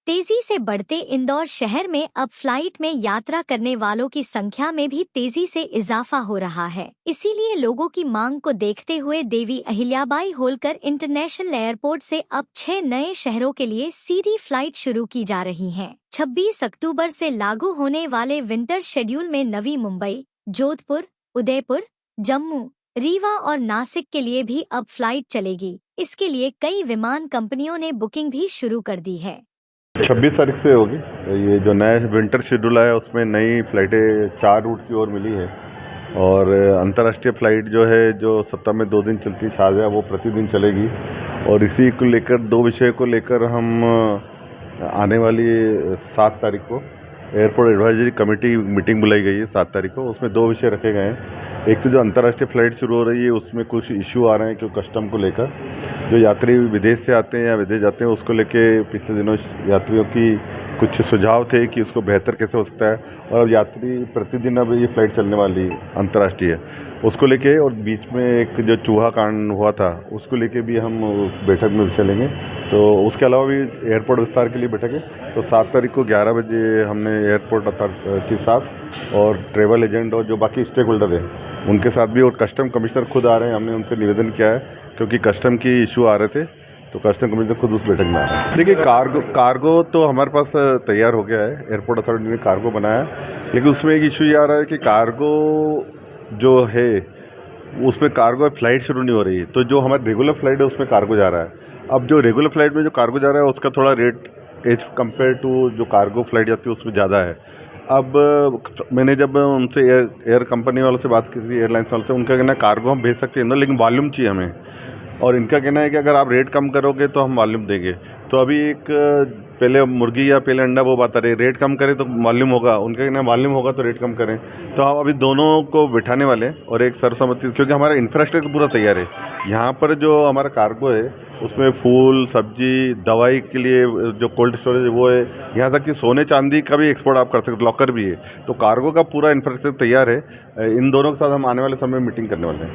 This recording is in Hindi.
तेजी से बढ़ते इंदौर शहर में अब फ्लाइट में यात्रा करने वालों की संख्या में भी तेजी से इजाफा हो रहा है। इसीलिए लोगों की मांग को देखते हुए देवी अहिल्याबाई होलकर इंटरनेशनल एयरपोर्ट से अब 6 नए शहरों के लिए सीधी फ्लाइट शुरू की जा रही हैं। 26 अक्टूबर से लागू होने वाले विंटर शेड्यूल में नवी मुंबई, जोधपुर, उदयपुर, जम्मू, रीवा और नासिक के लिए भी अब फ्लाइट चलेगी। इसके लिए कई विमान कंपनियों ने बुकिंग भी शुरू कर दी है। 26 तारीख से होगी। ये जो नया विंटर शेड्यूल है उसमें नई फ्लाइटें 4 रूट की ओर मिली है और अंतर्राष्ट्रीय फ्लाइट जो है जो सप्ताह में 2 दिन चलती है शारजाह, वो प्रतिदिन चलेगी। और इसी को लेकर 2 विषय को लेकर हम आने वाली 7 तारीख को एयरपोर्ट एडवाइजरी कमेटी मीटिंग बुलाई गई है 7 तारीख को। उसमें 2 विषय रखे गए हैं। एक तो जो अंतर्राष्ट्रीय फ्लाइट शुरू हो रही है उसमें कुछ इश्यू आ रहे हैं, क्योंकि कस्टम को लेकर जो यात्री विदेश से आते हैं या विदेश जाते हैं उसको लेके पिछले दिनों यात्रियों की कुछ सुझाव थे कि उसको बेहतर कैसे हो सकता है। और अब यात्री प्रतिदिन अब ये फ्लाइट चलने वाली अंतर्राष्ट्रीय उसको लेके, और बीच में एक जो चूहा कांड हुआ था उसको लेके भी हम बैठक में विषय लेंगे। तो उसके अलावा भी एयरपोर्ट विस्तार के लिए बैठक है। तो 7 तारीख को 11 बजे हमने एयरपोर्ट अथॉरिटी के साथ और ट्रेवल एजेंट और जो बाकी स्टेक होल्डर हैं उनके साथ भी, और कस्टम कमिश्नर खुद आ रहे हैं, हमने उनसे निवेदन किया है क्योंकि कस्टम की इशू आ रहे थे तो कस्टम कमिश्नर खुद उस बैठक में आ रहे हैं। देखिए, कार्गो तो हमारे पास तैयार हो गया है। एयरपोर्ट अथॉरिटी ने कार्गो बनाया, लेकिन उसमें एक इशू ये आ रहा है कि कार्गो जो है उसमें कार्गो फ्लाइट शुरू नहीं हो रही है। तो जो हमारी रेगुलर फ्लाइट है उसमें कार्गो जा रहा है। अब जो रेगुलर फ्लाइट में जो कार्गो जा रहा है उसका थोड़ा रेट एज कंपेयर टू जो कार्गो फ्लाइट जाती है उसमें ज़्यादा है। अब मैंने जब उनसे एयर कंपनी वालों से बात की थी, एयरलाइंस वालों से, उनका कहना है कार्गो हम भेज सकते हैं ना, लेकिन वॉल्यूम चाहिए हमें। और इनका कहना है कि अगर आप रेट कम करोगे तो हम वॉल्यूम देंगे। तो अभी एक पहले मुर्गी या पहले अंडा वो बात आ रही है, रेट कम करें तो वॉल्यूम होगा, उनका कहना है वॉल्यूम होगा तो रेट कम करें। तो हम अभी दोनों को बिठाने वाले हैं और एक सर्वसम्मति, क्योंकि हमारा इंफ्रास्ट्रक्चर पूरा तैयार है। यहाँ पर जो हमारा कार्गो है उसमें फूल, सब्जी, दवाई के लिए जो कोल्ड स्टोरेज है वो है, यहाँ तक कि सोने चांदी का भी एक्सपोर्ट आप कर सकते, लॉकर भी है। तो कार्गो का पूरा इंफ्रास्ट्रक्चर तैयार है। इन दोनों के साथ हम आने वाले समय में मीटिंग करने वाले हैं।